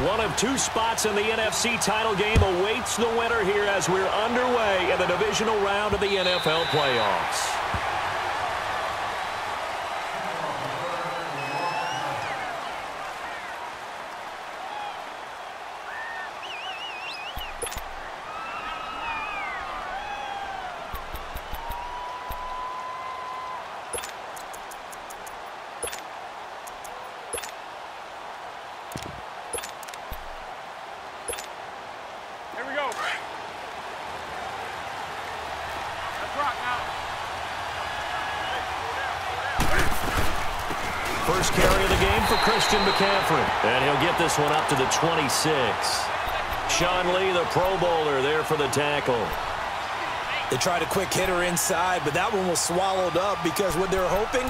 One of two spots in the NFC title game awaits the winner here as we're underway in the divisional round of the NFL playoffs. First carry of the game for Christian McCaffrey. And he'll get this one up to the 26. Sean Lee, the Pro Bowler, there for the tackle. They tried a quick hitter inside, but that one was swallowed up because what they're hoping,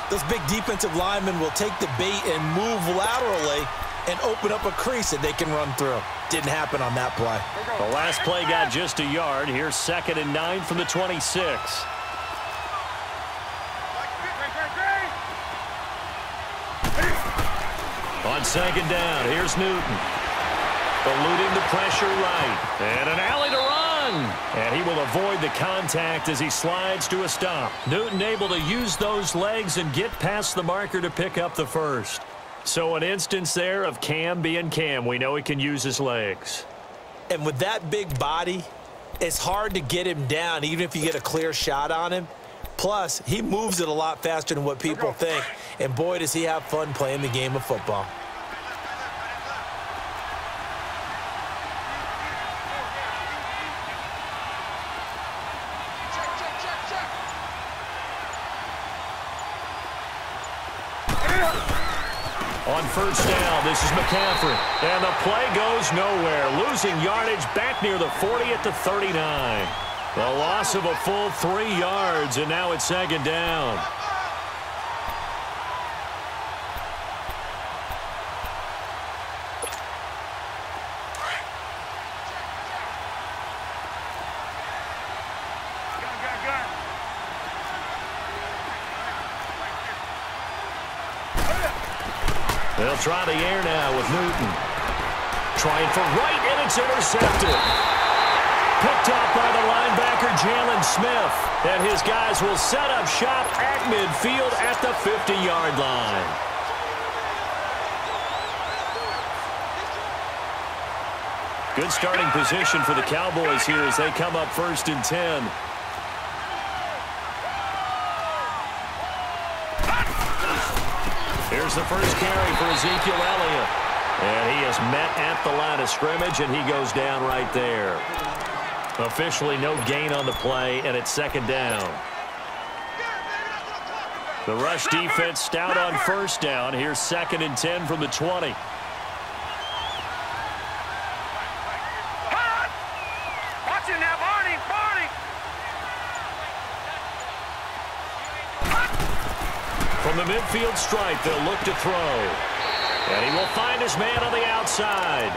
those big defensive linemen will take the bait and move laterally and open up a crease that they can run through. Didn't happen on that play. The last play got just a yard. Here's 2nd and 9 from the 26. On 2nd down, here's Newton. Eluding the pressure right. And an alley to run. And he will avoid the contact as he slides to a stop. Newton able to use those legs and get past the marker to pick up the first. So an instance there of Cam being Cam. We know he can use his legs. And with that big body, it's hard to get him down even if you get a clear shot on him. Plus, he moves it a lot faster than what people think. And boy, does he have fun playing the game of football. On 1st down, this is McCaffrey. And the play goes nowhere. Losing yardage back near the 40 at the 39. The loss of a full 3 yards, and now it's 2nd down. They'll try the air now with Newton. Trying for right, and it's intercepted. Picked up by the linebacker, Jalen Smith. And his guys will set up shop at midfield at the 50-yard line. Good starting position for the Cowboys here as they come up 1st and 10. Here's the first carry for Ezekiel Elliott. And he is met at the line of scrimmage, and he goes down right there. Officially no gain on the play, and it's 2nd down. The rush defense stout on 1st down. Here's 2nd and 10 from the 20. From the midfield stripe, they'll look to throw. And he will find his man on the outside.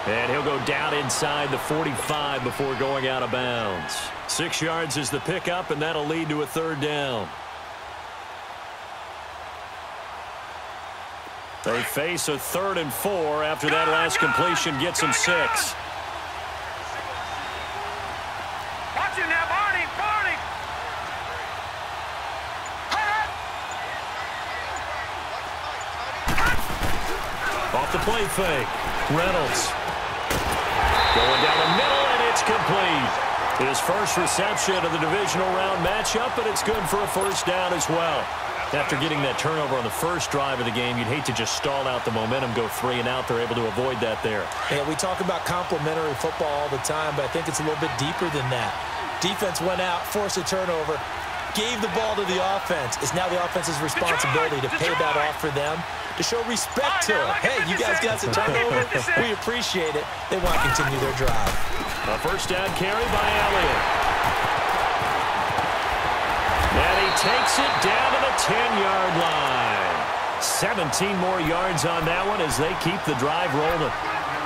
And he'll go down inside the 45 before going out of bounds. 6 yards is the pickup, and that'll lead to a 3rd down. They face a 3rd and 4 after that last completion gets them 6. Off the play fake. Reynolds. Going down the middle, and it's complete. His first reception of the divisional round matchup, but it's good for a 1st down as well. After getting that turnover on the first drive of the game, you'd hate to just stall out the momentum, go 3 and out. They're able to avoid that there. Yeah, we talk about complementary football all the time, but I think it's a little bit deeper than that. Defense went out, forced a turnover, gave the ball to the offense. It's now the offense's responsibility to pay that off for them, to show respect to it. Hey, you guys got the turnover. We appreciate it. They want to continue their drive. A 1st down carry by Elliott. And he takes it down to the 10-yard line. 17 more yards on that one as they keep the drive rolling.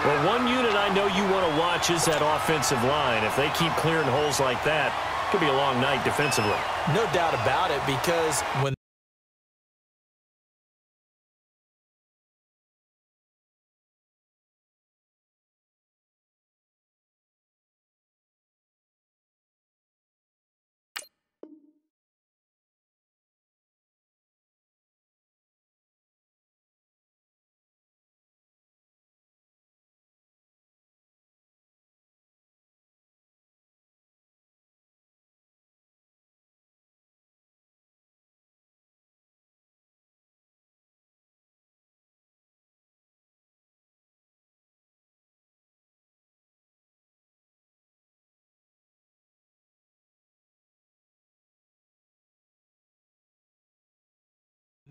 Well, one unit I know you want to watch is that offensive line. If they keep clearing holes like that, it could be a long night defensively. No doubt about it, because when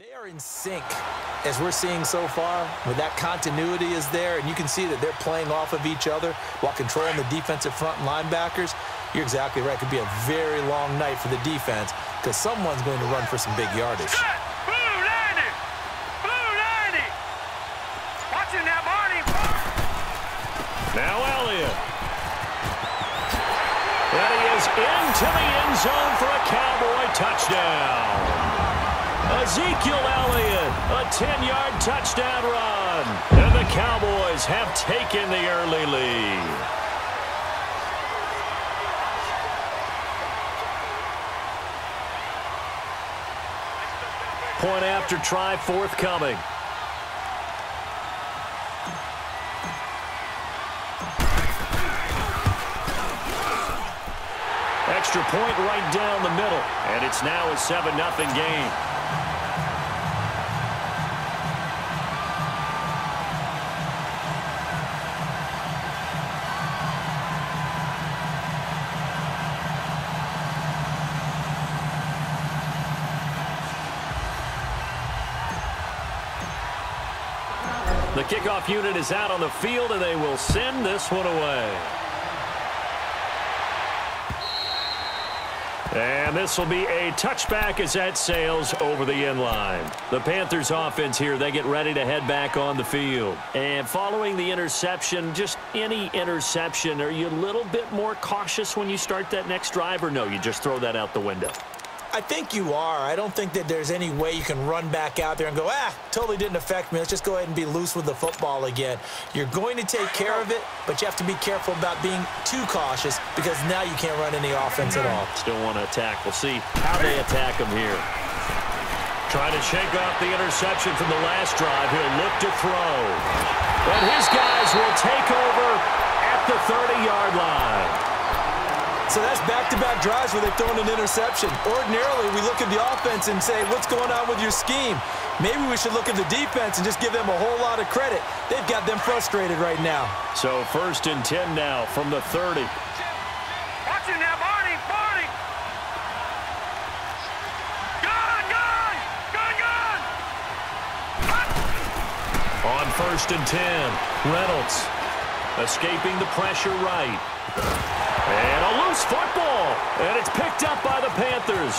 They are in sync, as we're seeing so far, where that continuity is there, and you can see that they're playing off of each other while controlling the defensive front and linebackers. You're exactly right. It could be a very long night for the defense because someone's going to run for some big yardage. Watching that, Marty. Now Elliott. And he is into the end zone for a Cowboy touchdown. Ezekiel Elliott, a 10-yard touchdown run. And the Cowboys have taken the early lead. Point after try forthcoming. Extra point right down the middle. And it's now a 7-0 game. The kickoff unit is out on the field, and they will send this one away. And this will be a touchback as that sails over the end line. The Panthers offense here, they get ready to head back on the field. And following the interception, just any interception, are you a little bit more cautious when you start that next drive, or no, you just throw that out the window? I think you are. I don't think that there's any way you can run back out there and go, totally didn't affect me. Let's just go ahead and be loose with the football again. You're going to take care of it, but you have to be careful about being too cautious because now you can't run any offense at all. Still want to attack. We'll see how they attack him here. Trying to shake off the interception from the last drive. He'll look to throw. And his guys will take over at the 30-yard line. So that's back-to-back drives where they've thrown an interception. Ordinarily, we look at the offense and say, what's going on with your scheme? Maybe we should look at the defense and just give them a whole lot of credit. They've got them frustrated right now. So 1st and 10 now from the 30. Watching that, Barney. Gun! On 1st and 10, Reynolds escaping the pressure right. And a loose football, and it's picked up by the Panthers.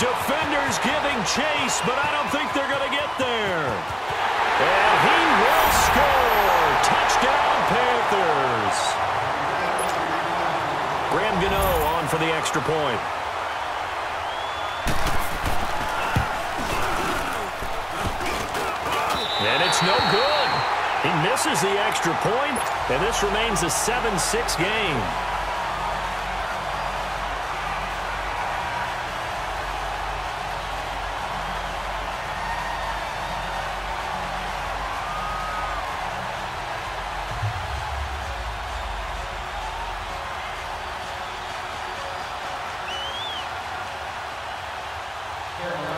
Defenders giving chase, but I don't think they're going to get there. And he will score. Touchdown, Panthers. Graham Gano on for the extra point. And it's no good. He misses the extra point, and this remains a 7-6 game.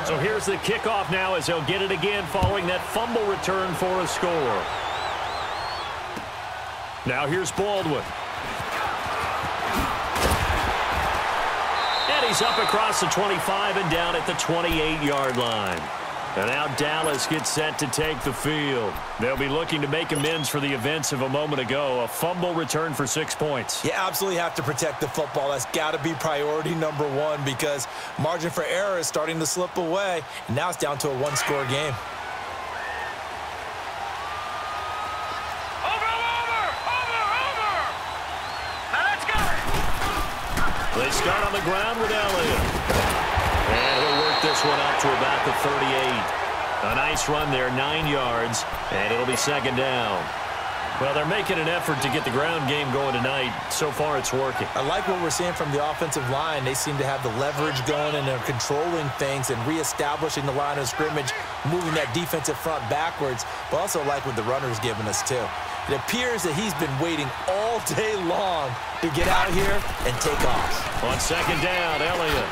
So here's the kickoff now as he'll get it again following that fumble return for a score. Now here's Baldwin. And he's up across the 25 and down at the 28-yard line. And now Dallas gets set to take the field. They'll be looking to make amends for the events of a moment ago. A fumble return for 6 points. You absolutely have to protect the football. That's got to be priority number one because margin for error is starting to slip away. And now it's down to a one-score game. They start on the ground with Elliott. And he'll work this one up to about the 38. A nice run there, 9 yards, and it'll be 2nd down. Well, they're making an effort to get the ground game going tonight. So far, it's working. I like what we're seeing from the offensive line. They seem to have the leverage going, and they're controlling things and reestablishing the line of scrimmage, moving that defensive front backwards, but also like what the runner's giving us, too. It appears that he's been waiting all day long to get out here and take off. On 2nd down, Elliott.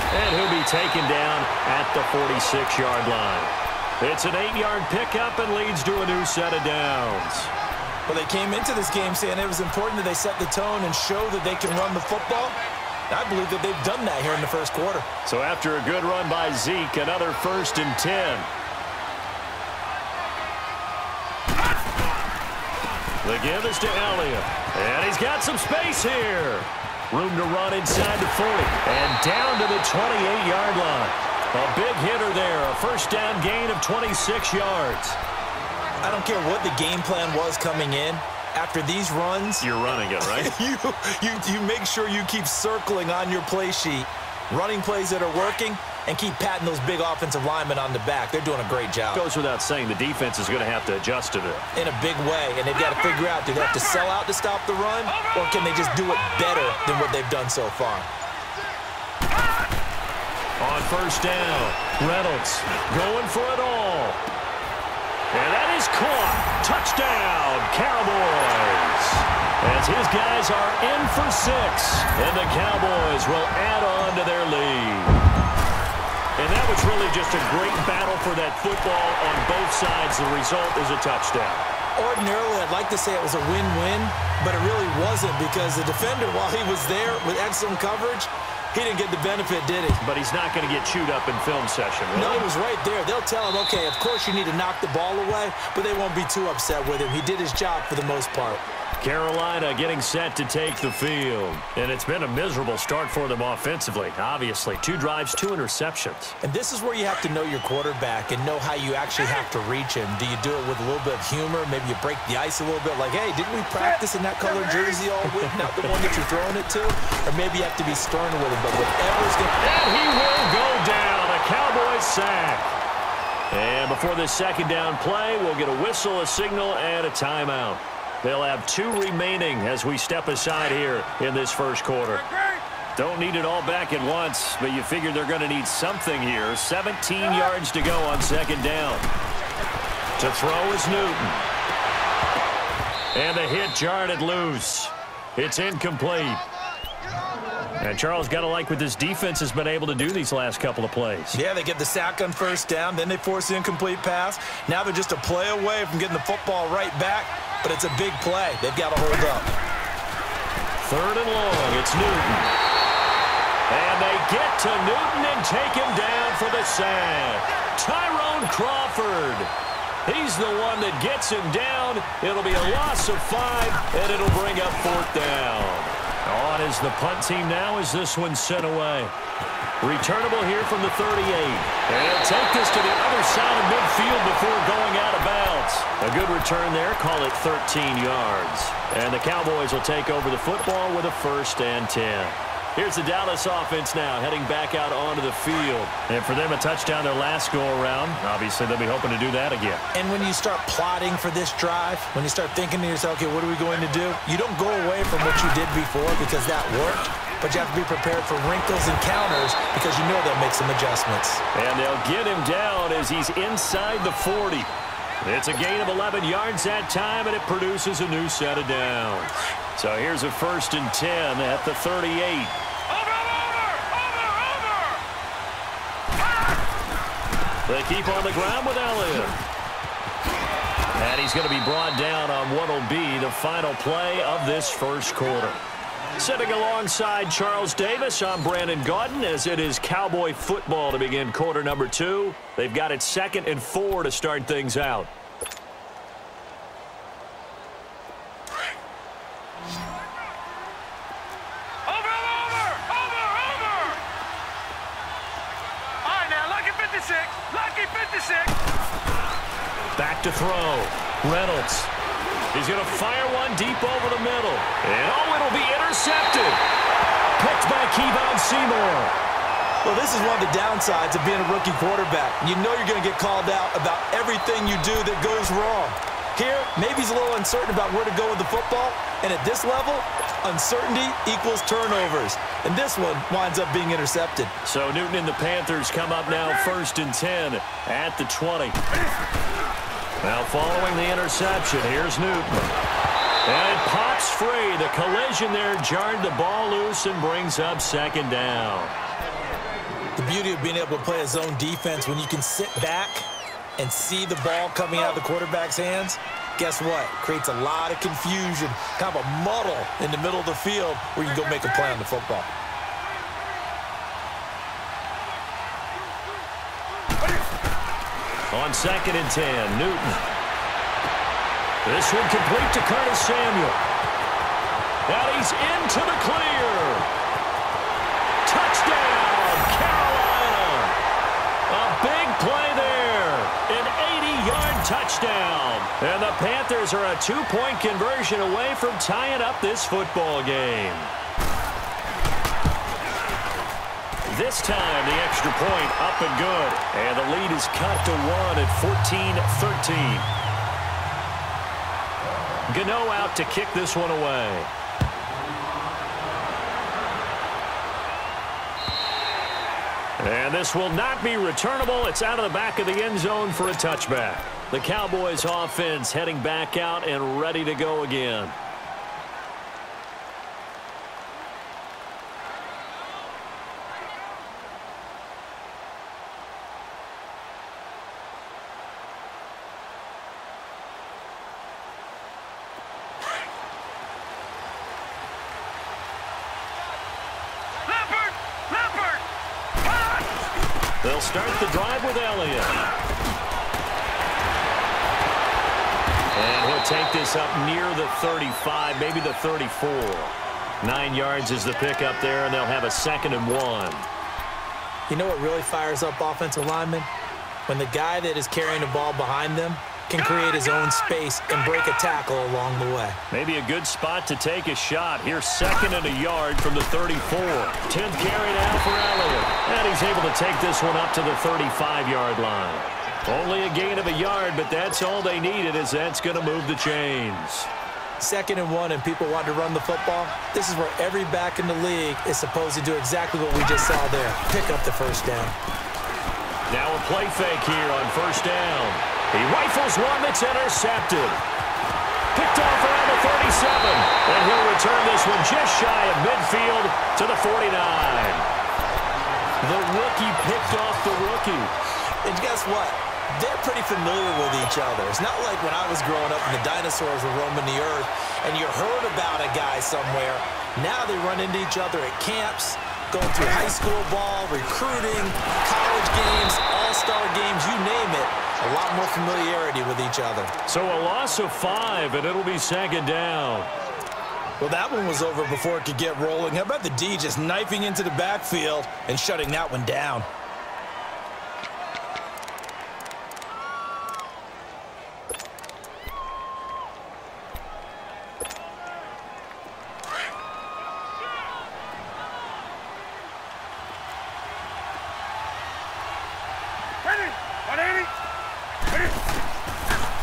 And he'll be taken down at the 46-yard line. It's an 8-yard pickup and leads to a new set of downs. Well, they came into this game saying it was important that they set the tone and show that they can run the football. I believe that they've done that here in the first quarter. So after a good run by Zeke, another 1st and 10. The give is to Elliott. And he's got some space here. Room to run inside the 40. And down to the 28-yard line. A big hitter there. A first down gain of 26 yards. I don't care what the game plan was coming in. After these runs, you're running it, right? you make sure you keep circling on your play sheet, running plays that are working, and keep patting those big offensive linemen on the back. They're doing a great job. Goes without saying, the defense is going to have to adjust to it. In a big way, and they've got to figure out, do they have to sell out to stop the run, or can they just do it better than what they've done so far? On first down, Reynolds going for it all. And that is caught. Touchdown, Cowboys. As his guys are in for 6. And the Cowboys will add on to their lead. And that was really just a great battle for that football on both sides. The result is a touchdown. Ordinarily, I'd like to say it was a win-win, but it really wasn't because the defender, while he was there with excellent coverage, he didn't get the benefit, did he? But he's not going to get chewed up in film session, really. No, he was right there. They'll tell him, okay, of course you need to knock the ball away, but they won't be too upset with him. He did his job for the most part. Carolina getting set to take the field. And it's been a miserable start for them offensively, obviously. 2 drives, 2 interceptions. And this is where you have to know your quarterback and know how you actually have to reach him. Do you do it with a little bit of humor? Maybe you break the ice a little bit like, hey, didn't we practice in that color jersey all week? Not the one that you're throwing it to? Or maybe you have to be stern with him. But whatever's going to... And he will go down. A Cowboys sack. And before this second down play, we'll get a whistle, a signal, and a timeout. They'll have 2 remaining as we step aside here in this first quarter. Don't need it all back at once, but you figure they're going to need something here. 17 yards to go on second down. To throw is Newton. And the hit jarred it loose. It's incomplete. And Charles, got to like what this defense has been able to do these last couple of plays. Yeah, they get the sack on first down, then they force the incomplete pass. Now they're just a play away from getting the football right back, but it's a big play. They've got to hold up. 3rd and long, it's Newton. And they get to Newton and take him down for the sack. Tyrone Crawford. He's the one that gets him down. It'll be a loss of 5, and it'll bring up 4th down. On is the punt team now as this one's sent away. Returnable here from the 38. And he'll take this to the other side of midfield before going out of bounds. A good return there. Call it 13 yards. And the Cowboys will take over the football with a 1st and 10. Here's the Dallas offense now heading back out onto the field. And for them, a touchdown their last go-around. Obviously, they'll be hoping to do that again. And when you start plotting for this drive, when you start thinking to yourself, okay, what are we going to do? You don't go away from what you did before because that worked. But you have to be prepared for wrinkles and counters because you know they'll make some adjustments. And they'll get him down as he's inside the 40. It's a gain of 11 yards that time, and it produces a new set of downs. So here's a 1st and 10 at the 38. They keep on the ground with Elliott. And he's going to be brought down on what will be the final play of this first quarter. Sitting alongside Charles Davis, I'm Brandon Gaudin as it is Cowboy football to begin quarter number 2. They've got it 2nd and 4 to start things out. Back to throw. Reynolds. He's going to fire one deep over the middle. And, oh, it'll be intercepted. Picked by Kevon Seymour. Well, this is one of the downsides of being a rookie quarterback. You know you're going to get called out about everything you do that goes wrong. Here, maybe he's a little uncertain about where to go with the football. And at this level, uncertainty equals turnovers. And this one winds up being intercepted. So Newton and the Panthers come up now 1st and 10 at the 20. Now following the interception, here's Newton. And it pops free. The collision there jarred the ball loose and brings up 2nd down. The beauty of being able to play a zone defense when you can sit back and see the ball coming out of the quarterback's hands, guess what? Creates a lot of confusion, kind of a muddle in the middle of the field where you can go make a play on the football. On 2nd and 10, Newton. This one complete to Curtis Samuel. And he's into the clear. Touchdown, Carolina. A big play there. An 80-yard touchdown. And the Panthers are a 2-point conversion away from tying up this football game. This time, the extra point up and good. And the lead is cut to 1 at 14-13. Gano out to kick this one away. And this will not be returnable. It's out of the back of the end zone for a touchback. The Cowboys offense heading back out and ready to go again. They'll start the drive with Elliott. And he'll take this up near the 35, maybe the 34. 9 yards is the pickup there, and they'll have a 2nd and 1. You know what really fires up offensive linemen? When the guy that is carrying the ball behind them can create his own space and break a tackle along the way. Maybe a good spot to take a shot. Here's 2nd and a yard from the 34. 10th carry now for Elliott. And he's able to take this one up to the 35-yard line. Only a gain of a yard, but that's all they needed, as that's going to move the chains. 2nd and 1, and people want to run the football. This is where every back in the league is supposed to do exactly what we just saw there. Pick up the first down. Now a play fake here on 1st down. He rifles one that's intercepted. Picked off around the 37. And he'll return this one just shy of midfield to the 49. The rookie picked off the rookie. And guess what? They're pretty familiar with each other. It's not like when I was growing up and the dinosaurs were roaming the earth and you heard about a guy somewhere. Now they run into each other at camps, going through high school ball, recruiting, college games, all-star games, you name it. A lot more familiarity with each other. So a loss of 5, and it'll be 2nd down. Well, that one was over before it could get rolling. How about the D just knifing into the backfield and shutting that one down?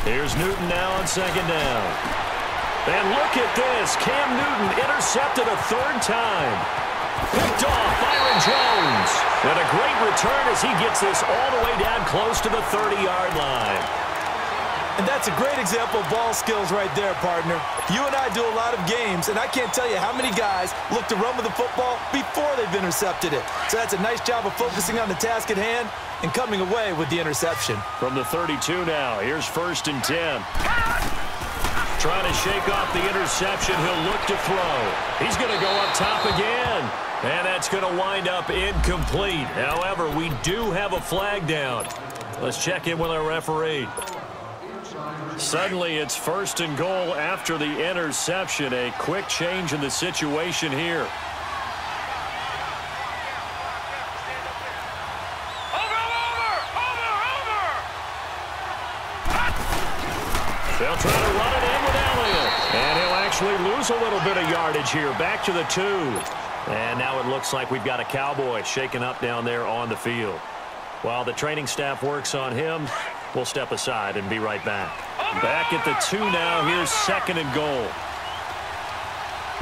Here's Newton now on 2nd down. And look at this. Cam Newton intercepted a 3rd time. Picked off Byron Jones. And a great return as he gets this all the way down close to the 30-yard line. And that's a great example of ball skills right there, partner. You and I do a lot of games, and I can't tell you how many guys look to run with the football before they've intercepted it. So that's a nice job of focusing on the task at hand and coming away with the interception. From the 32 now, here's 1st and 10. Trying to shake off the interception. He'll look to throw. He's going to go up top again. And that's going to wind up incomplete. However, we do have a flag down. Let's check in with our referee. Suddenly, it's 1st and goal after the interception. A quick change in the situation here. They'll try to run it in with Elliott. And he'll actually lose a little bit of yardage here. Back to the 2. And now it looks like we've got a Cowboy shaken up down there on the field. While the training staff works on him, we'll step aside and be right back. Back at the 2 now. Here's 2nd and goal.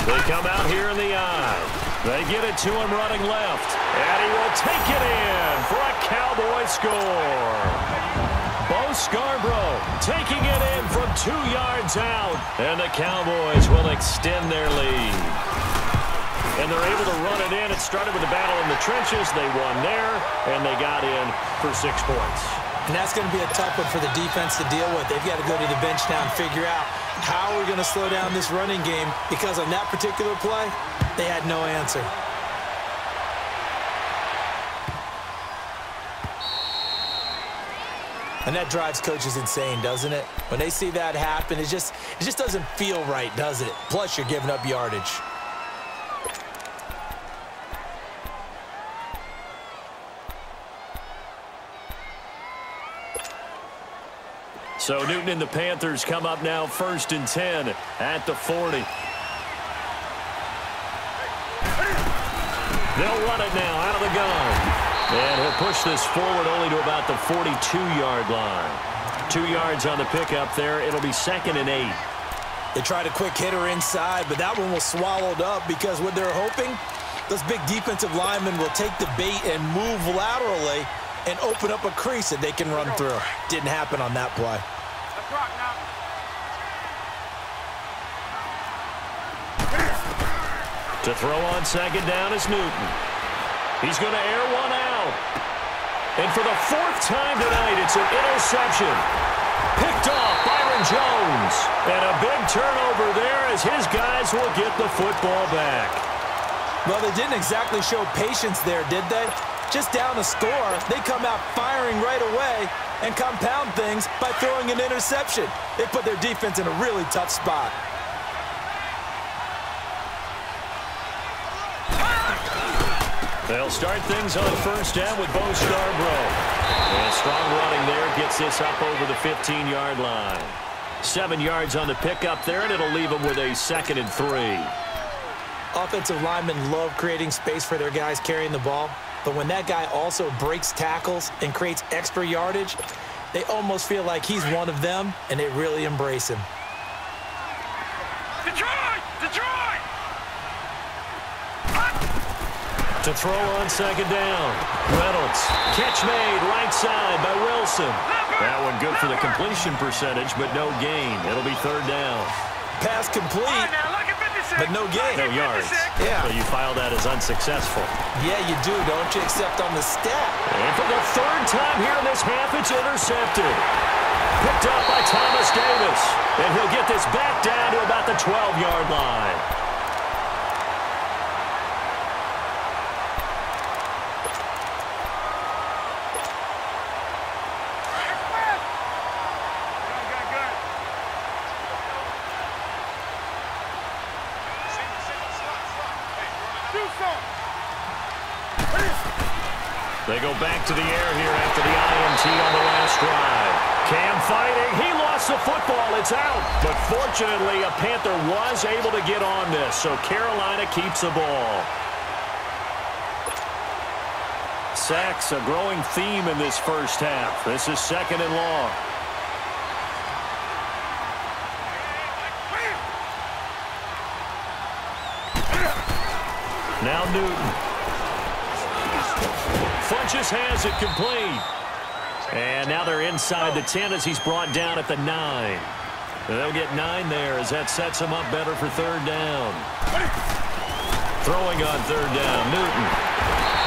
They come out here in the eye. They get it to him running left. And he will take it in for a Cowboy score. Bo Scarborough taking it in from 2 yards out. And the Cowboys will extend their lead. And they're able to run it in. It started with a battle in the trenches. They won there, and they got in for 6 points. And that's going to be a tough one for the defense to deal with. They've got to go to the bench now and figure out how we're going to slow down this running game, because on that particular play, they had no answer. And that drives coaches insane, doesn't it? When they see that happen, it just doesn't feel right, does it? Plus, you're giving up yardage. So Newton and the Panthers come up now 1st and 10 at the 40. They'll run it now out of the gun. And he'll push this forward only to about the 42-yard line. 2 yards on the pickup there. It'll be 2nd and 8. They tried a quick hitter inside, but that one was swallowed up because what they're hoping, those big defensive linemen will take the bait and move laterally and open up a crease that they can run through. Didn't happen on that play. Let's rock now. To throw on 2nd down is Newton. He's going to air one out. And for the 4th time tonight, it's an interception. Picked off Byron Jones. And a big turnover there as his guys will get the football back. Well, they didn't exactly show patience there, did they? Just down a score, they come out firing right away and compound things by throwing an interception. They put their defense in a really tough spot. They'll start things on 1st down with Bo Scarborough. And strong running there gets this up over the 15-yard line. 7 yards on the pickup there, and it'll leave them with a 2nd and 3. Offensive linemen love creating space for their guys carrying the ball, but when that guy also breaks tackles and creates extra yardage, they almost feel like he's one of them, and they really embrace him. Detroit! Detroit! To throw on 2nd down. Reynolds. Catch made right side by Wilson. That one good for the completion percentage, but no gain. It'll be 3rd down. Pass complete, but no gain. No yards. Yeah. So you file that as unsuccessful. Yeah, you do, don't you? Except on the stat. And for the 3rd time here in this half, it's intercepted. Picked up by Thomas Davis. And he'll get this back down to about the 12-yard line. They go back to the air here after the INT on the last drive. Cam fighting. He lost the football. It's out. But fortunately, a Panther was able to get on this, so Carolina keeps the ball. Sacks, a growing theme in this 1st half. This is 2nd and long. Now Newton. Funches has it complete. And now they're inside the 10 as he's brought down at the 9. They'll get 9 there as that sets him up better for 3rd down. Throwing on 3rd down, Newton.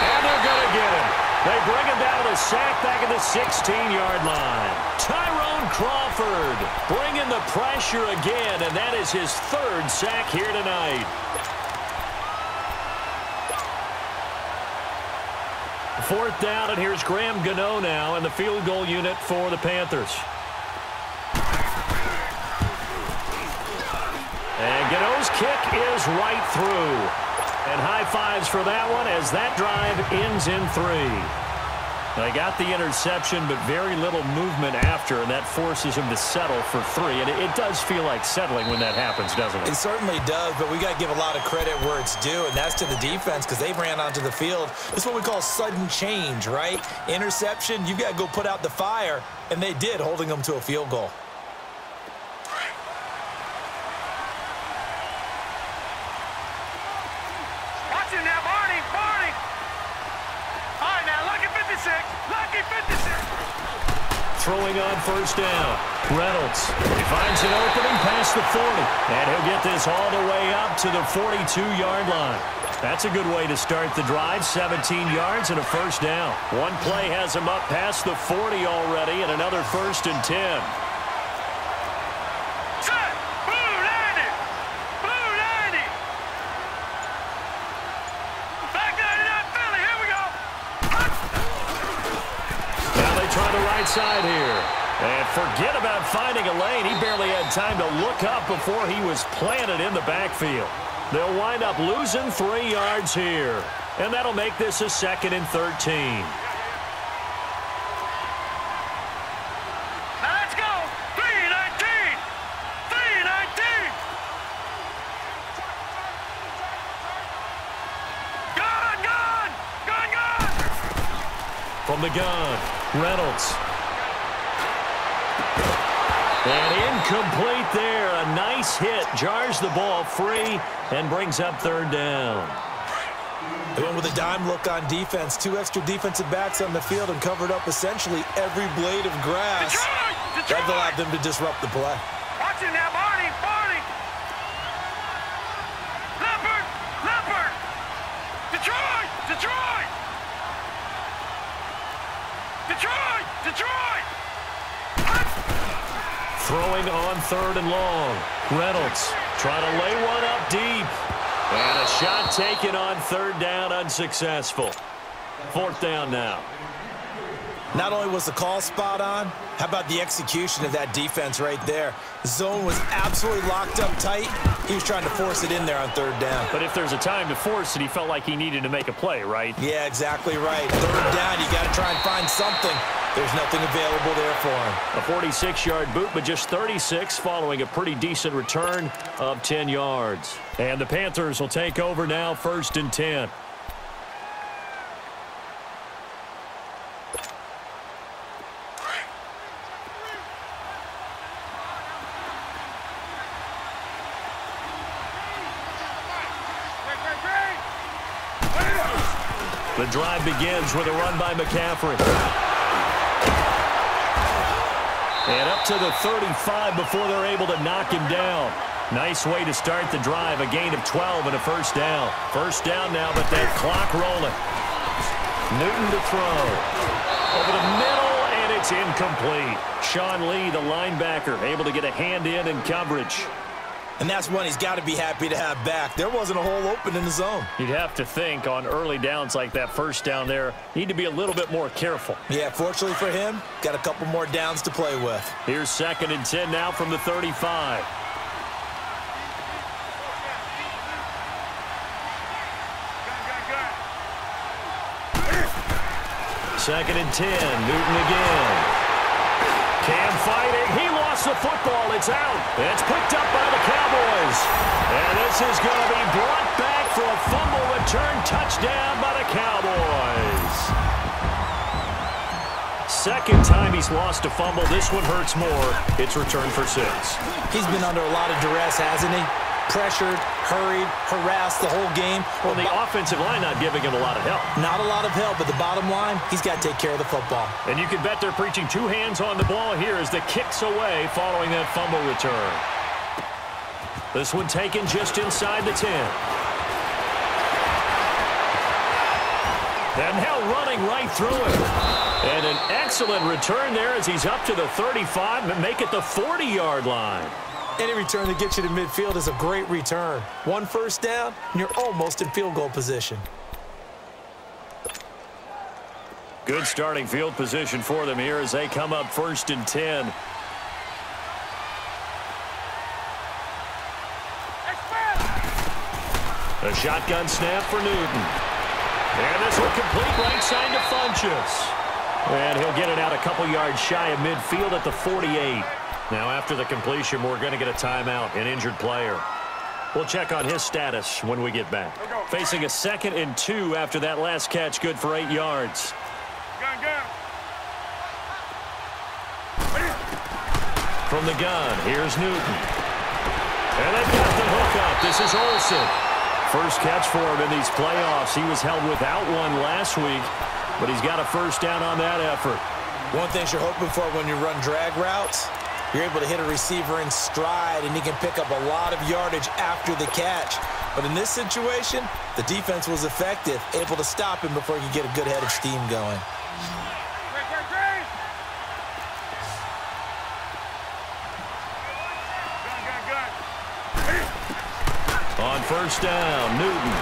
And they're going to get him. They bring him down to the sack back at the 16-yard line. Tyrone Crawford bringing the pressure again, and that is his 3rd sack here tonight. 4th down, and here's Graham Gano now in the field goal unit for the Panthers. And Gano's kick is right through. And high fives for that one as that drive ends in 3. They got the interception, but very little movement after, and that forces him to settle for 3. And it does feel like settling when that happens, doesn't it? It certainly does, but we got to give a lot of credit where it's due, and that's to the defense because they ran onto the field. This is what we call sudden change, right? Interception, you've got to go put out the fire, and they did, holding them to a field goal. Watch it now, Barney! Barney! All right, now, lucky 56! Lucky 56! Throwing on 1st down. Reynolds. He finds an opening past the 40. And he'll get this all the way up to the 42-yard line. That's a good way to start the drive. 17 yards and a 1st down. One play has him up past the 40 already and another 1st and 10. try the right side here. And forget about finding a lane. He barely had time to look up before he was planted in the backfield. They'll wind up losing 3 yards here. And that'll make this a 2nd and 13. Now let's go. 3-19. 3-19. Gun, gun. Gun, gun. From the gun, Reynolds. And incomplete there. A nice hit. Jars the ball free and brings up 3rd down. They went with a dime look on defense. 2 extra defensive backs on the field and covered up essentially every blade of grass. That allowed them to disrupt the play. Watch it now, Barney. Barney. Leopard. Leopard. Detroit. Detroit. Detroit. Detroit. Throwing on 3rd and long. Reynolds trying to lay one up deep. And a shot taken on 3rd down, unsuccessful. 4th down now. Not only was the call spot on, how about the execution of that defense right there? The zone was absolutely locked up tight. He was trying to force it in there on 3rd down. But if there's a time to force it, he felt like he needed to make a play, right? Yeah, exactly right. 3rd down, you got to try and find something. There's nothing available there for him. A 46-yard boot, but just 36 following a pretty decent return of 10 yards. And the Panthers will take over now, 1st and 10. The drive begins with a run by McCaffrey. And up to the 35 before they're able to knock him down. Nice way to start the drive. A gain of 12 and a 1st down. 1st down now, but that clock rolling. Newton to throw. Over the middle, and it's incomplete. Sean Lee, the linebacker, able to get a hand in coverage. And that's one he's got to be happy to have back. There wasn't a hole open in the zone. You'd have to think on early downs like that 1st down there, need to be a little bit more careful. Yeah, fortunately for him, got a couple more downs to play with. Here's 2nd and 10 now from the 35. Second and 10, Newton again. Cam fighting, he lost the football, it's out. It's picked up by the Cowboys. And this is going to be brought back for a fumble return touchdown by the Cowboys. 2nd time he's lost a fumble. This one hurts more. It's returned for 6. He's been under a lot of duress, hasn't he? Pressured, hurried, harassed the whole game. Well, the offensive line not giving him a lot of help. Not a lot of help, but the bottom line, he's got to take care of the football. And you can bet they're preaching 2 hands on the ball here as the kick's away following that fumble return. This one taken just inside the 10. And now running right through it. And an excellent return there as he's up to the 35 and make it the 40-yard line. Any return that gets you to midfield is a great return. 1 1st down, and you're almost in field goal position. Good starting field position for them here as they come up 1st and 10. A shotgun snap for Newton. And this will complete right side to Funchess. And he'll get it out a couple yards shy of midfield at the 48. Now, after the completion, we're going to get a timeout, an injured player. We'll check on his status when we get back. Facing a 2nd and 2 after that last catch, good for 8 yards. From the gun, here's Newton. And they've got the hook up. This is Olsen. First catch for him in these playoffs. He was held without one last week, but he's got a 1st down on that effort. One thing you're hoping for when you run drag routes, you're able to hit a receiver in stride, and he can pick up a lot of yardage after the catch. But in this situation, the defense was effective, able to stop him before he could get a good head of steam going. On 1st down, Newton.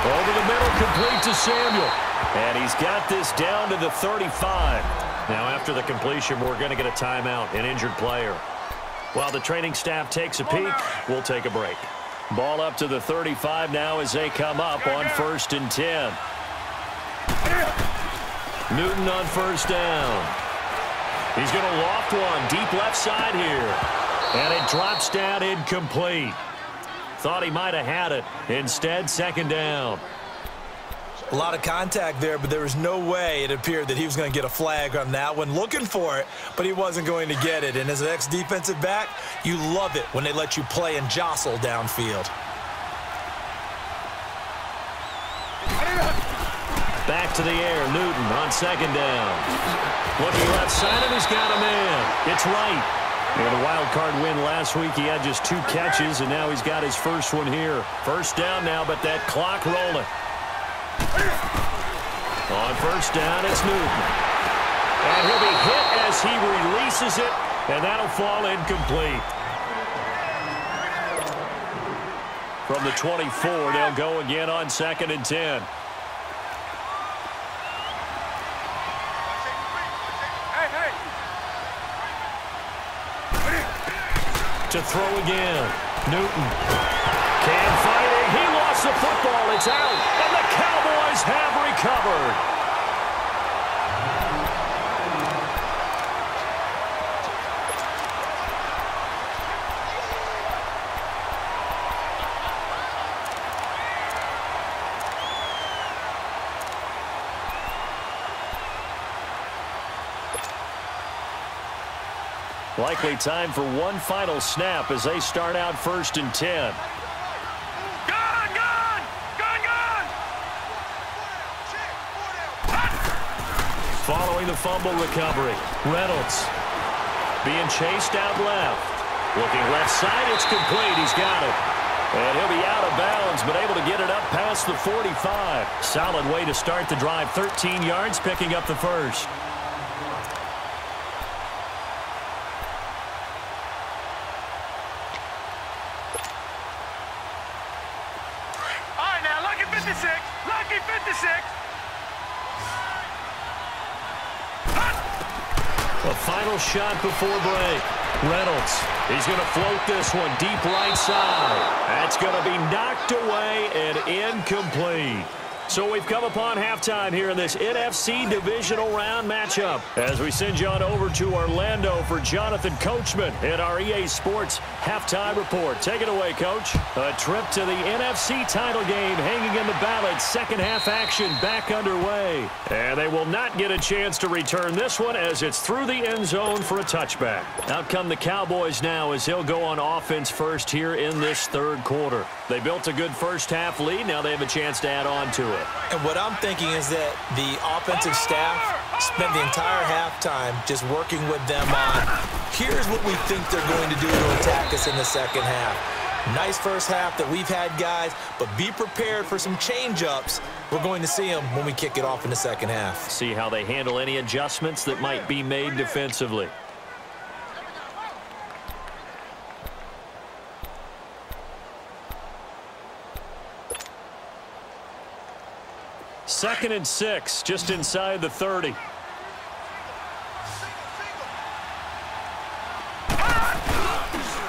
Over the middle, complete to Samuel. And he's got this down to the 35. Now, after the completion, we're going to get a timeout, an injured player. While the training staff takes a peek, we'll take a break. Ball up to the 35 now as they come up on 1st and 10. Newton on 1st down. He's going to loft one deep left side here. And it drops down incomplete. Thought he might have had it. Instead, 2nd down. A lot of contact there, but there was no way it appeared that he was going to get a flag on that one. Looking for it, but he wasn't going to get it. And as an ex-defensive back, you love it when they let you play and jostle downfield. Back to the air, Newton on 2nd down. Looking left side, and he's got a man. It's right. In a wild card win last week, he had just 2 catches, and now he's got his first one here. 1st down now, but that clock rolling. On 1st down, it's Newton. And he'll be hit as he releases it, and that'll fall incomplete. From the 24, they'll go again on 2nd and 10. To throw again. Newton can't fight it. He lost the football. It's out. And the Cowboys have recovered. Likely time for one final snap as they start out 1st and 10. Following the fumble recovery, Reynolds being chased out left. Looking left side, it's complete. He's got it. And he'll be out of bounds, but able to get it up past the 45. Solid way to start the drive. 13 yards, picking up the first. Lucky 56. A final shot before break. Reynolds, he's going to float this one deep right side. That's going to be knocked away and incomplete. So we've come upon halftime here in this NFC divisional round matchup as we send you on over to Orlando for Jonathan Coachman in our EA Sports halftime report. Take it away, Coach. A trip to the NFC title game hanging in the balance. Second half action back underway. And they will not get a chance to return this one as it's through the end zone for a touchback. Out come the Cowboys now as they'll go on offense first here in this third quarter. They built a good first half lead. Now they have a chance to add on to it. And what I'm thinking is that the offensive staff spent the entire halftime just working with them on, here's what we think they're going to do to attack us in the second half. Nice first half that we've had, guys, but be prepared for some change-ups. We're going to see them when we kick it off in the second half. See how they handle any adjustments that might be made defensively. Second and 6, just inside the 30.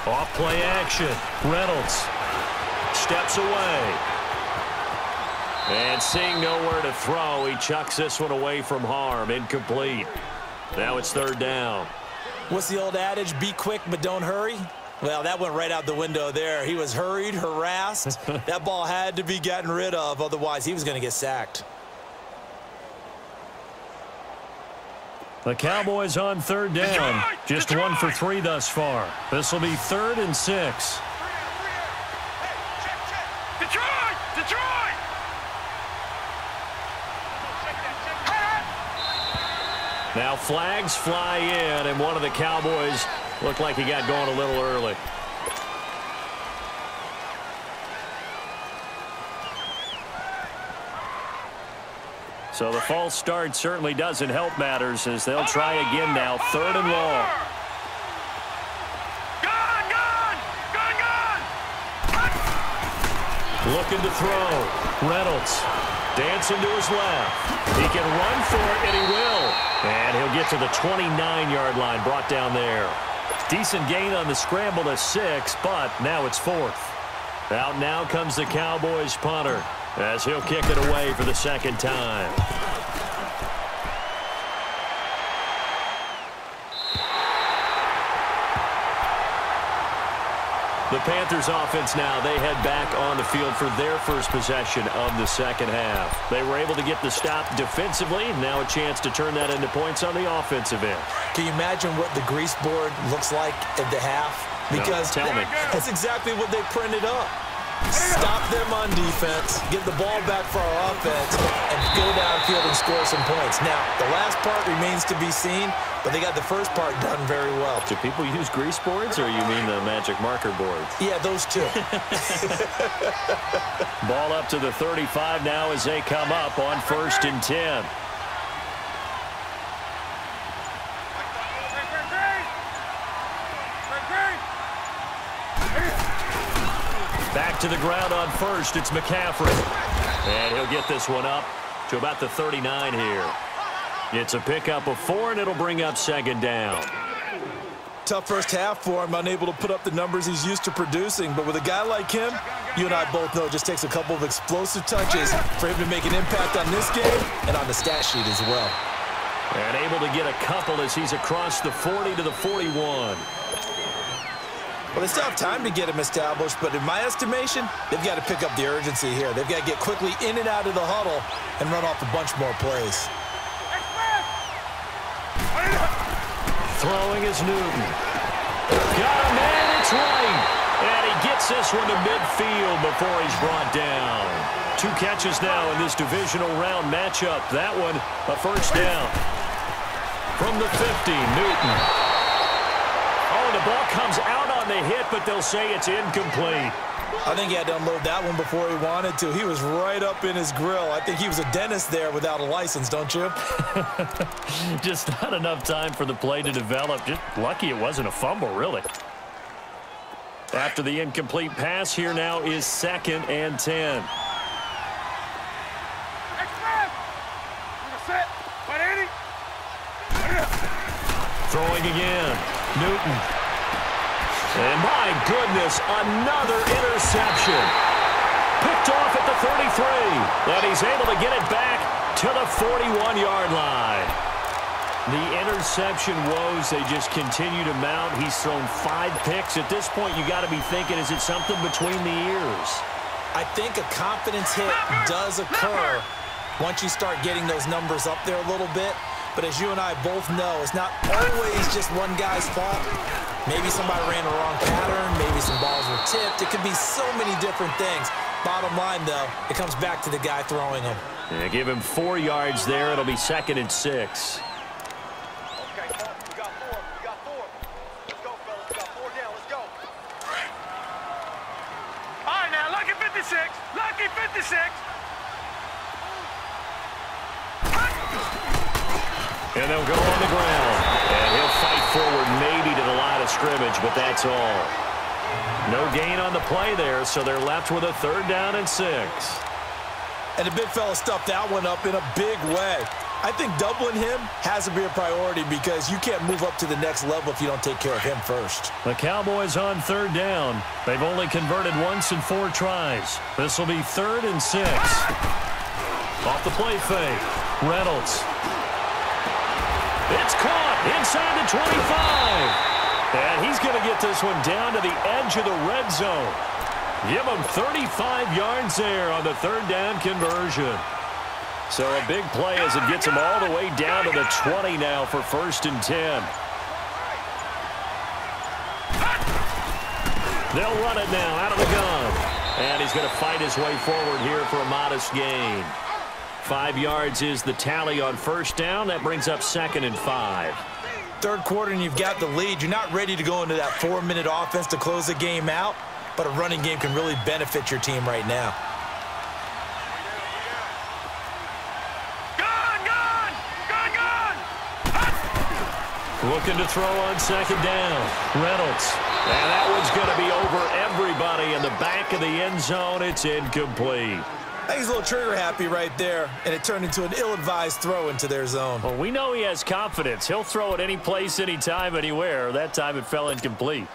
Off play action. Reynolds steps away. And seeing nowhere to throw, he chucks this one away from harm. Incomplete. Now it's third down. What's the old adage? Be quick, but don't hurry. Well, that went right out the window there. He was hurried, harassed. That ball had to be gotten rid of, otherwise he was going to get sacked. The Cowboys on third down. Just 1 for 3 thus far. This will be 3rd and 6. Detroit! Now flags fly in, and one of the Cowboys looked like he got going a little early. So the false start certainly doesn't help matters as they'll try again now. 3rd and long. Gun! Looking to throw. Reynolds Dancing to his left. He can run for it, and he will. And he'll get to the 29-yard line, brought down there. Decent gain on the scramble to 6, but now it's 4th. Out now comes the Cowboys punter as he'll kick it away for the second time. The Panthers offense now, they head back on the field for their first possession of the second half. They were able to get the stop defensively. Now a chance to turn that into points on the offensive end. Can you imagine what the grease board looks like at the half? Because no, tell me. That's exactly what they printed up. Stop them on defense, get the ball back for our offense, and go downfield and score some points. Now, the last part remains to be seen, but they got the first part done very well. Do people use grease boards, or you mean the magic marker boards? Yeah, those two. Ball up to the 35 now as they come up on 1st and 10. Back to the ground on 1st. It's McCaffrey. And he'll get this one up to about the 39 here. It's a pickup of 4, and it'll bring up 2nd down. Tough first half for him, unable to put up the numbers he's used to producing. But with a guy like him, you and I both know it just takes a couple of explosive touches for him to make an impact on this game and on the stat sheet as well. And able to get a couple as he's across the 40 to the 41. Well, they still have time to get him established, but in my estimation, they've got to pick up the urgency here. They've got to get quickly in and out of the huddle and run off a bunch more plays. Throwing is Newton. Got him, and it's right. And he gets this one to midfield before he's brought down. 2 catches now in this divisional round matchup. That one, a 1st down. From the 50, Newton. Oh, the ball comes out on the hit, but they'll say it's incomplete. I think he had to unload that one before he wanted to. He was right up in his grill. I think he was a dentist there without a license, don't you? Just not enough time for the play to develop. Just lucky it wasn't a fumble, really. After the incomplete pass, here now is 2nd and 10. Throwing again. Newton. And my goodness, another interception. Picked off at the 33. And he's able to get it back to the 41-yard line. The interception woes, they just continue to mount. He's thrown 5 picks. At this point, you got to be thinking, is it something between the ears? I think a confidence hit does occur once you start getting those numbers up there a little bit. But as you and I both know, it's not always just one guy's fault. Maybe somebody ran the wrong pattern. Maybe some balls were tipped. It could be so many different things. Bottom line, though, it comes back to the guy throwing them. Yeah, give him 4 yards there. It'll be 2nd and 6. Okay, we got 4. We got 4. Let's go, fellas. We got 4 down. Let's go. All right, now, lucky 56. Lucky 56. And they'll go on the ground. And he'll fight forward maybe to the line of scrimmage, but that's all. No gain on the play there, so they're left with a 3rd down and 6. And the big fella stuffed that one up in a big way. I think doubling him has to be a priority because you can't move up to the next level if you don't take care of him first. The Cowboys on 3rd down. They've only converted once in 4 tries. This will be 3rd and 6. Off the play fake. Reynolds. It's caught inside the 25. And he's going to get this one down to the edge of the red zone. Give him 35 yards there on the 3rd down conversion. So a big play as it gets him all the way down to the 20 now for 1st and 10. They'll run it now out of the gun. And he's going to fight his way forward here for a modest gain. 5 yards is the tally on 1st down. That brings up 2nd and 5. 3rd quarter and you've got the lead. You're not ready to go into that 4-minute offense to close the game out, but a running game can really benefit your team right now. Looking to throw on 2nd down. Reynolds. And that one's going to be over everybody in the back of the end zone. It's incomplete. I think he's a little trigger happy right there, and it turned into an ill-advised throw into their zone. Well, we know he has confidence. He'll throw it any place, anytime, anywhere. That time it fell incomplete.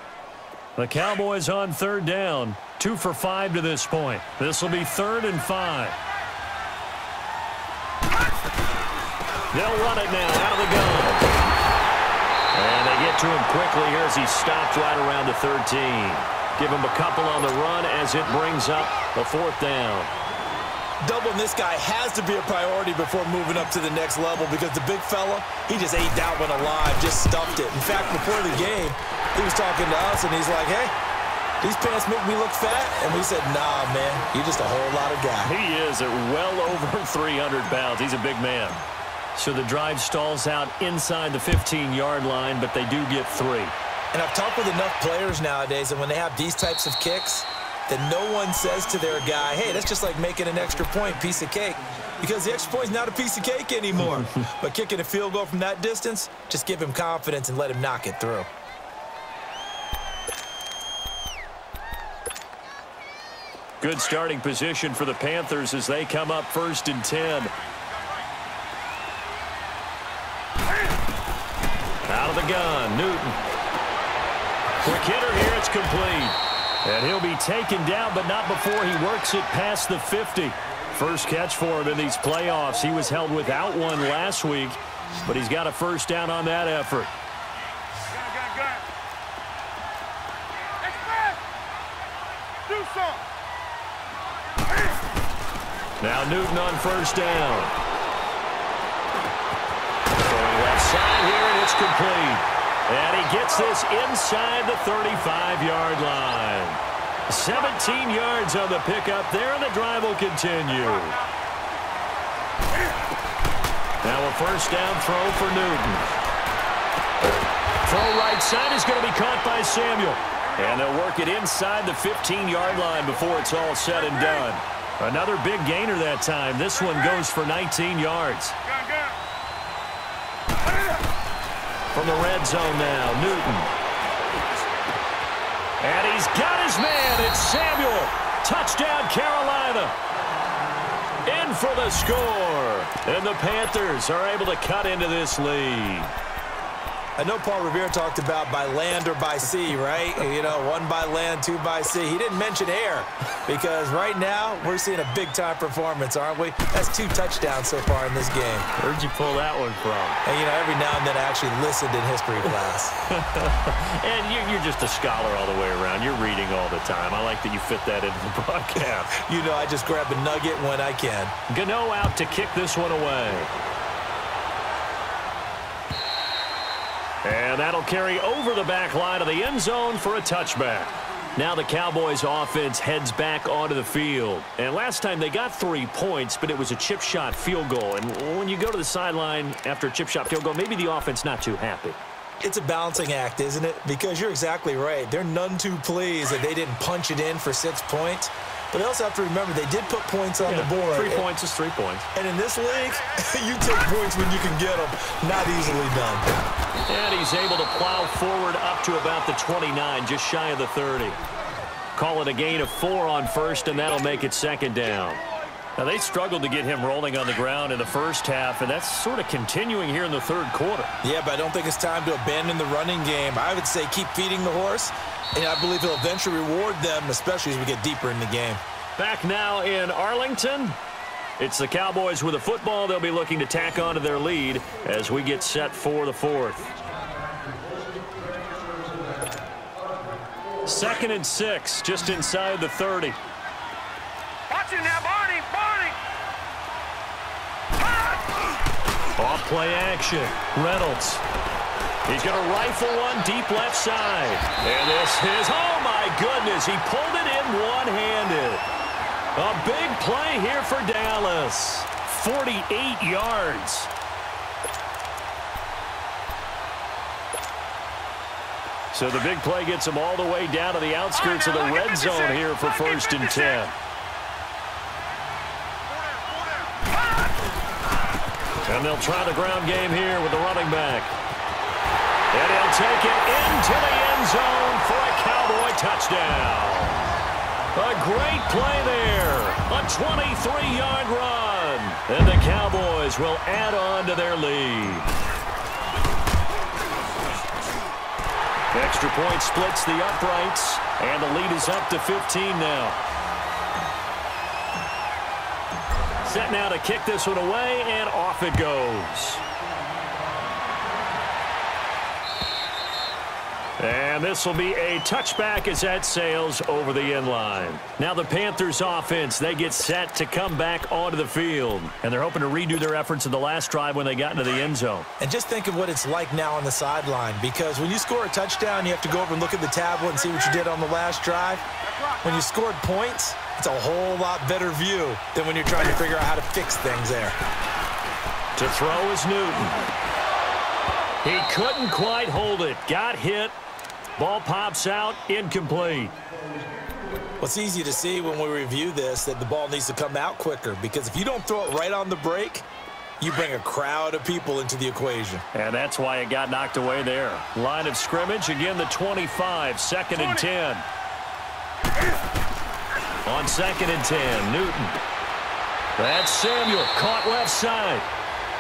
The Cowboys on third down. 2 for 5 to this point. This will be 3rd and 5. They'll run it now out of the gun. And they get to him quickly here as he stopped right around the 13. Give him a couple on the run as it brings up the 4th down. Doubling this guy has to be a priority before moving up to the next level because the big fella, he just ate that one alive, just stuffed it. In fact, before the game, he was talking to us, and he's like, hey, these pants make me look fat. And we said, nah, man, you're just a whole lot of guy. He is at well over 300 pounds. He's a big man. So the drive stalls out inside the 15-yard line, but they do get 3. And I've talked with enough players nowadays, and when they have these types of kicks, that no one says to their guy, hey, that's just like making an extra point, piece of cake. Because the extra point's not a piece of cake anymore. But kicking a field goal from that distance, just give him confidence and let him knock it through. Good starting position for the Panthers as they come up 1st and 10. Out of the gun, Newton. Quick hitter here, it's complete. And he'll be taken down, but not before he works it past the 50. First catch for him in these playoffs. He was held without one last week, but he's got a first down on that effort. Do something. Now Newton on first down. Going left side here, and it's complete. And he gets this inside the 35-yard line. 17 yards on the pickup there, and the drive will continue. Now a first down throw for Newton. Throw right side is going to be caught by Samuel. And they'll work it inside the 15-yard line before it's all said and done. Another big gainer that time. This one goes for 19 yards. From the red zone now, Newton. And he's got his man. It's Samuel. Touchdown, Carolina. In for the score. And the Panthers are able to cut into this lead. I know Paul Revere talked about by land or by sea, right? You know, 1 by land, 2 by sea. He didn't mention air because right now we're seeing a big-time performance, aren't we? That's 2 touchdowns so far in this game. Where'd you pull that one from? And, you know, every now and then I actually listened in history class. And you're just a scholar all the way around. You're reading all the time. I like that you fit that into the broadcast. You know, I just grab a nugget when I can. Gano out to kick this one away. And that'll carry over the back line of the end zone for a touchback. Now the Cowboys offense heads back onto the field. And last time they got 3 points, but it was a chip shot field goal. And when you go to the sideline after a chip shot field goal, maybe the offense not too happy. It's a balancing act, isn't it? Because you're exactly right. They're none too pleased that they didn't punch it in for 6 points. But they also have to remember they did put points on the board. 3 points is 3 points. And in this league, you take points when you can get them. Not easily done. And he's able to plow forward up to about the 29, just shy of the 30. Call it a gain of 4 on first, and that'll make it 2nd down. Now, they struggled to get him rolling on the ground in the first half, and that's sort of continuing here in the 3rd quarter. Yeah, but I don't think it's time to abandon the running game. I would say keep feeding the horse, and I believe he'll eventually reward them, especially as we get deeper in the game. Back now in Arlington. It's the Cowboys with a football. They'll be looking to tack on to their lead as we get set for the 4th. 2nd and 6, just inside the 30. Watch it now, Barney. Barney. Off play action. Reynolds. He's going to rifle one deep left side. And this is, oh my goodness, he pulled it in one-handed. A big play here for Dallas. 48 yards. So the big play gets him all the way down to the outskirts of the red zone here for 1st and 10. And they'll try the ground game here with the running back. And he'll take it into the end zone for a Cowboy touchdown. A great play there. A 23-yard run. And the Cowboys will add on to their lead. Extra point splits the uprights, and the lead is up to 15 now. Set now to kick this one away, and off it goes. And this will be a touchback as that sails over the end line. Now the Panthers offense, they get set to come back onto the field. And they're hoping to redo their efforts in the last drive when they got into the end zone. And just think of what it's like now on the sideline, because when you score a touchdown, you have to go over and look at the tablet and see what you did on the last drive. When you scored points, it's a whole lot better view than when you're trying to figure out how to fix things there. To throw is Newton. He couldn't quite hold it. Got hit. Ball pops out, incomplete. Well, it's easy to see when we review this that the ball needs to come out quicker, because if you don't throw it right on the break, you bring a crowd of people into the equation. And that's why it got knocked away there. Line of scrimmage, again the 25, 2nd and 10. On 2nd and 10, Newton. That's Samuel, caught left side.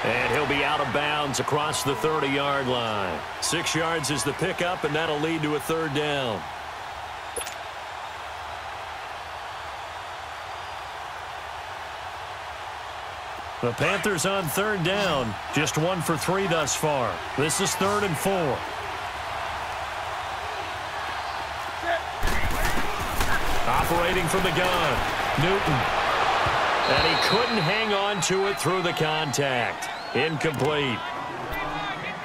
And he'll be out of bounds across the 30-yard line. 6 yards is the pickup, and that'll lead to a 3rd down. The Panthers on 3rd down. Just 1 for 3 thus far. This is 3rd and 4. Operating from the gun, Newton. And he couldn't hang on to it through the contact. Incomplete.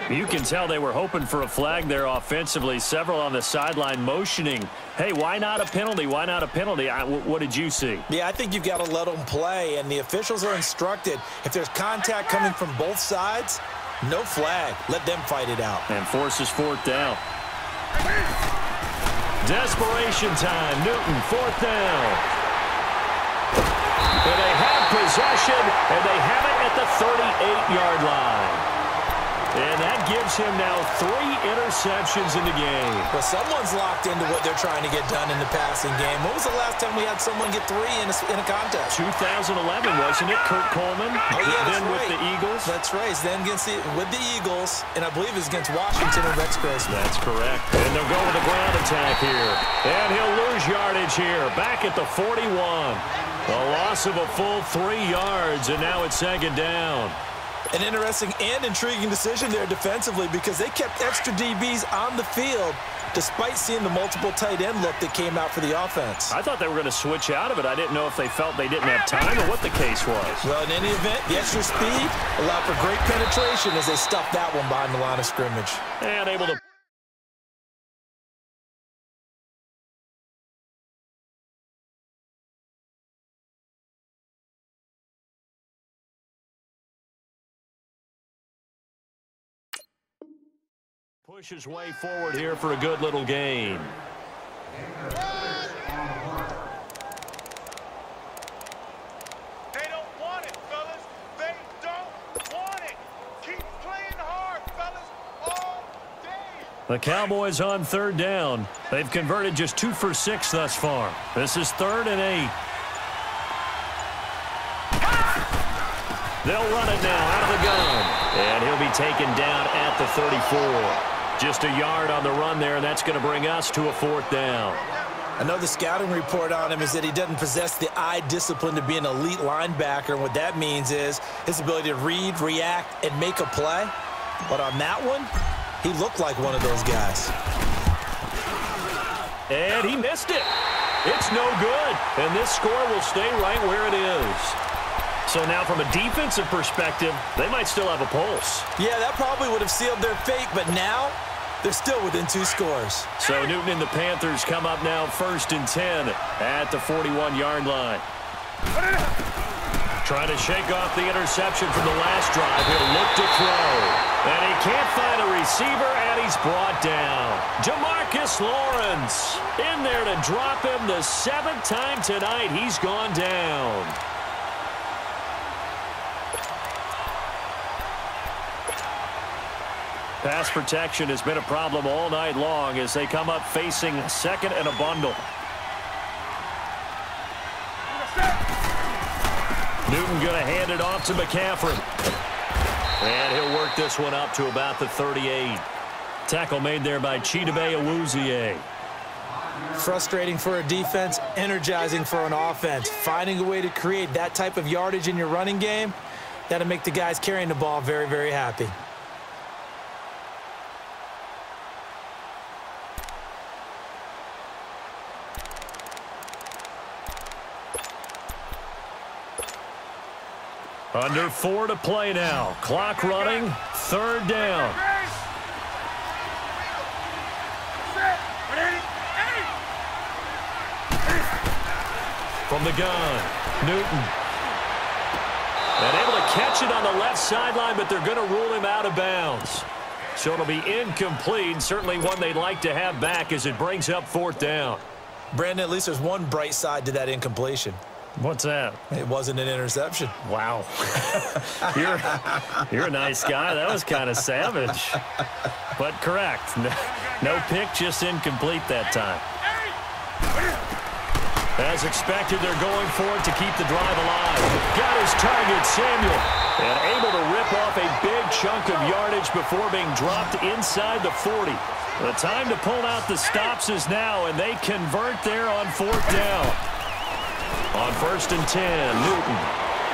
You can tell they were hoping for a flag there offensively. Several on the sideline motioning. Hey, why not a penalty? Why not a penalty? What did you see? Yeah, I think you've got to let them play, and the officials are instructed. If there's contact coming from both sides, no flag. Let them fight it out. And forces 4th down. Desperation time. Newton, 4th down. And they have possession, and they have it at the 38-yard line. And that gives him now 3 interceptions in the game. Well, someone's locked into what they're trying to get done in the passing game. When was the last time we had someone get 3 in a contest? 2011, wasn't it? Kurt Coleman. Oh, yeah, then with the Eagles. That's right. Then with the Eagles, and I believe it's against Washington and DereckSmith713. That's correct. And they'll go with the ground attack here. And he'll lose yardage here. Back at the 41. A loss of a full 3 yards, and now it's 2nd down. An interesting and intriguing decision there defensively, because they kept extra DBs on the field despite seeing the multiple tight end look that came out for the offense. I thought they were going to switch out of it. I didn't know if they felt they didn't have time or what the case was. Well, in any event, the extra speed allowed for great penetration as they stuffed that one behind the line of scrimmage. And able to push his way forward here for a good little gain. They don't want it, fellas. They don't want it. Keep playing hard, fellas, all day. The Cowboys on 3rd down. They've converted just 2 for 6 thus far. This is 3rd and 8. They'll run it now out of the gun. And he'll be taken down at the 34. Just a yard on the run there, and that's going to bring us to a 4th down. I know the scouting report on him is that he doesn't possess the eye discipline to be an elite linebacker. And what that means is his ability to read, react, and make a play. But on that one, he looked like one of those guys. And he missed it. It's no good. And this score will stay right where it is. So now from a defensive perspective, they might still have a pulse. Yeah, that probably would have sealed their fate, but now they're still within 2 scores. So Newton and the Panthers come up now 1st and 10 at the 41-yard line. Trying to shake off the interception from the last drive. He'll look to throw. And he can't find a receiver, and he's brought down. Jamarcus Lawrence in there to drop him the 7th time tonight. He's gone down. Pass protection has been a problem all night long as they come up facing 2nd and a bundle. Newton going to hand it off to McCaffrey. And he'll work this one up to about the 38. Tackle made there by Chidobe Awuzie. Frustrating for a defense, energizing for an offense. Finding a way to create that type of yardage in your running game, that'll make the guys carrying the ball very, very happy. Under 4 to play now. Clock running. 3rd down. From the gun, Newton. And able to catch it on the left sideline, but they're going to rule him out of bounds. So it'll be incomplete. Certainly one they'd like to have back as it brings up 4th down. Brandon, at least there's one bright side to that incompletion. What's that? It wasn't an interception. Wow. You're a nice guy. That was kind of savage. But correct. No pick, just incomplete that time. As expected, they're going for it to keep the drive alive. Got his target, Samuel. And able to rip off a big chunk of yardage before being dropped inside the 40. The time to pull out the stops is now, and they convert there on 4th down. On 1st and 10, Newton.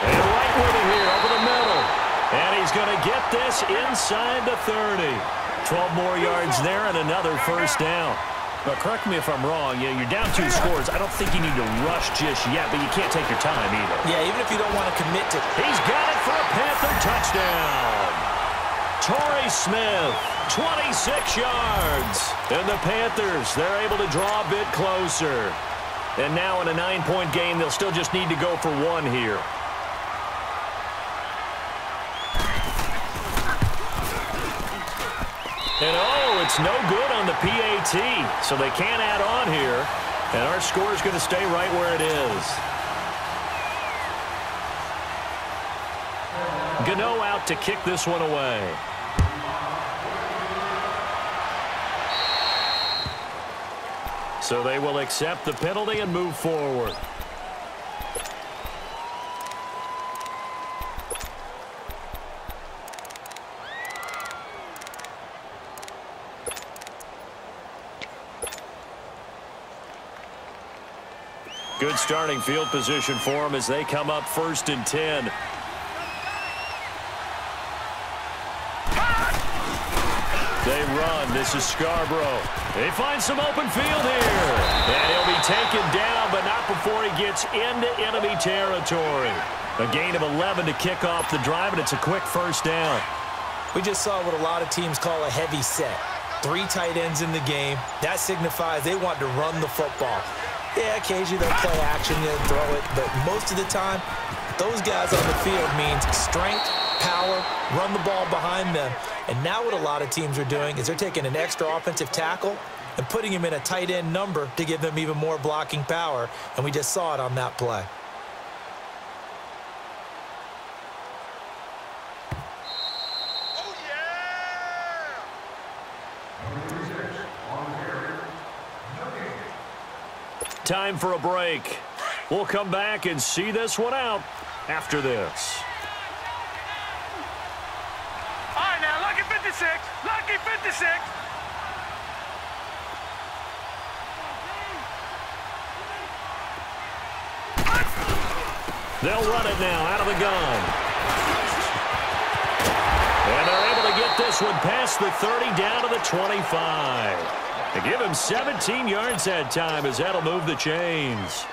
And right with it here, over the middle. And he's going to get this inside the 30. 12 more yards there and another 1st down. But correct me if I'm wrong, you're down 2 scores. I don't think you need to rush just yet, but you can't take your time either. Yeah, even if you don't want to commit to... He's got it for a Panther touchdown. Torrey Smith, 26 yards. And the Panthers, they're able to draw a bit closer. And now in a 9-point game, they'll still just need to go for 1 here. And oh, it's no good on the PAT, so they can't add on here. And our score is going to stay right where it is. Gano out to kick this one away. So they will accept the penalty and move forward. Good starting field position for them as they come up 1st and 10. They run. This is Scarborough. They find some open field here. And he'll be taken down, but not before he gets into enemy territory. A gain of 11 to kick off the drive, and it's a quick 1st down. We just saw what a lot of teams call a heavy set. 3 tight ends in the game. That signifies they want to run the football. Yeah, occasionally they'll play action and throw it, but most of the time, those guys on the field means strength, power, run the ball behind them. And now what a lot of teams are doing is they're taking an extra offensive tackle and putting him in a tight end number to give them even more blocking power, and we just saw it on that play. Time for a break. We'll come back and see this one out after this. All right, now, lucky 56. Lucky 56. They'll run it now out of the gun. And they're able to get this one past the 30 down to the 25. They give him 17 yards that time as that'll move the chains.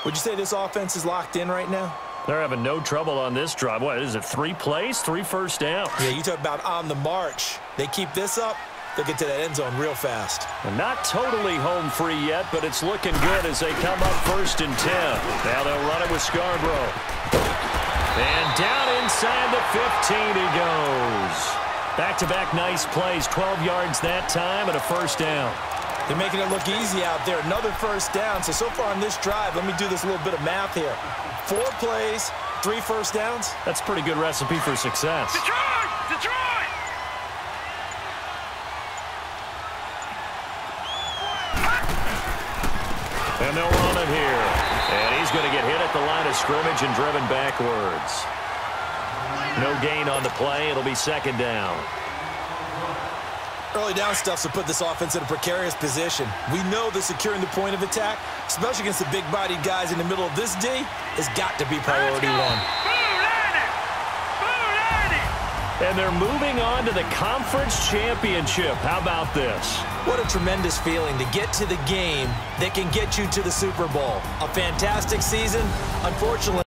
Would you say this offense is locked in right now? They're having no trouble on this drive. What is it, 3 plays, 3 first downs? Yeah, you talk about on the march. They keep this up, they'll get to that end zone real fast. Well, not totally home free yet, but it's looking good as they come up 1st and 10. Now they'll run it with Scarborough. And down inside the 15 he goes. Back-to-back nice plays, 12 yards that time and a 1st down. They're making it look easy out there. Another 1st down. So far on this drive, let me do this little bit of math here. 4 plays, 3 1st downs. That's a pretty good recipe for success. Detroit! Detroit! And they'll run it here. And he's going to get hit at the line of scrimmage and driven backwards. No gain on the play. It'll be second down. Early down stuff to put this offense in a precarious position. We know that securing the point of attack, especially against the big-bodied guys in the middle of this D, has got to be priority one. And they're moving on to the conference championship. How about this? What a tremendous feeling to get to the game that can get you to the Super Bowl. A fantastic season. Unfortunately,